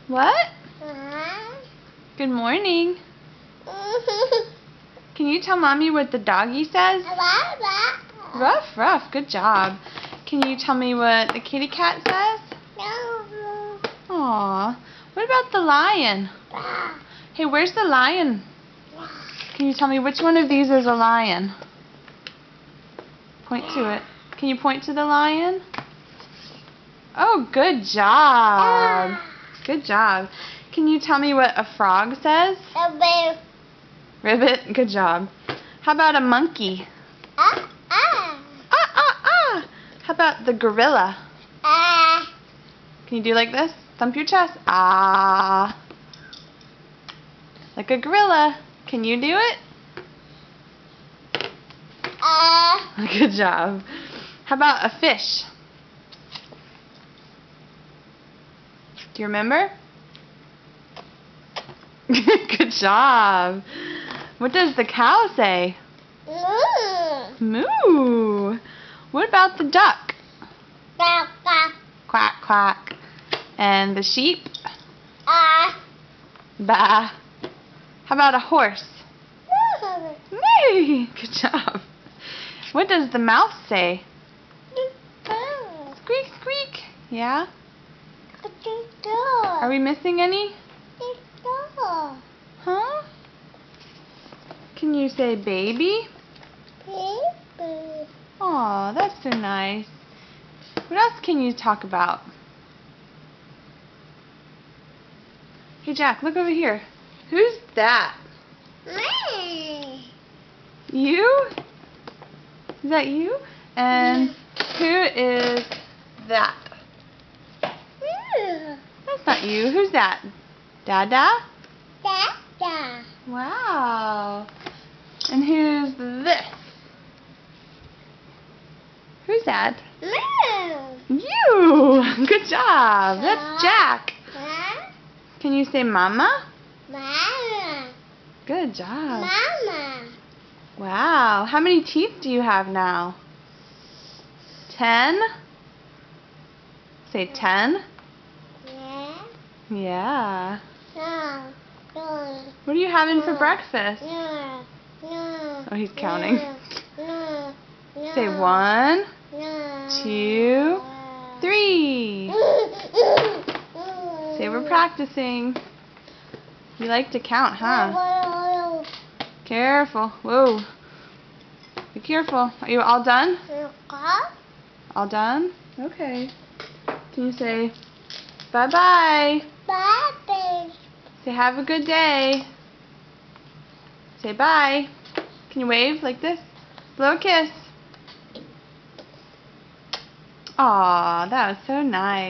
What? Good morning. Can you tell Mommy what the doggy says? Ruff, ruff. Good job. Can you tell me what the kitty cat says? Aw. What about the lion? Hey, where's the lion? Can you tell me which one of these is a lion? Point to it. Can you point to the lion? Oh, good job. Good job. Can you tell me what a frog says? Ribbit. Good job. How about a monkey? Ah, ah, ah. How about the gorilla? Can you do like this? Thump your chest. Ah. Like a gorilla. Can you do it? Good job. How about a fish? Do you remember? Good job. What does the cow say? Moo. What about the duck? Quack, quack. Quack, quack. And the sheep? Bah. How about a horse? Neigh. Good job. What does the mouse say? Squeak, squeak. Yeah? Are we missing any? Huh? Can you say baby? Aw, that's so nice. What else can you talk about? Hey Jack, look over here. Who's that? Me. You? Is that you? And who is that? That's not you. Who's that? Dada? Dada. Wow. And who's this? Who's that? Me. You! Good job. That's Jack. Can you say mama? Mama. Good job. Mama. Wow. How many teeth do you have now? 10? Say 10. Yeah. Yeah. No. No. What are you having for breakfast? No. No. Oh, he's counting. No. No. Say 1, No. 2, 3. Say we're practicing. You like to count, huh? Careful. Whoa. Be careful. Are you all done? All done? Okay. Can you say bye-bye? Bye. Say have a good day. Say bye. Can you wave like this? Blow a kiss. Aw, that was so nice.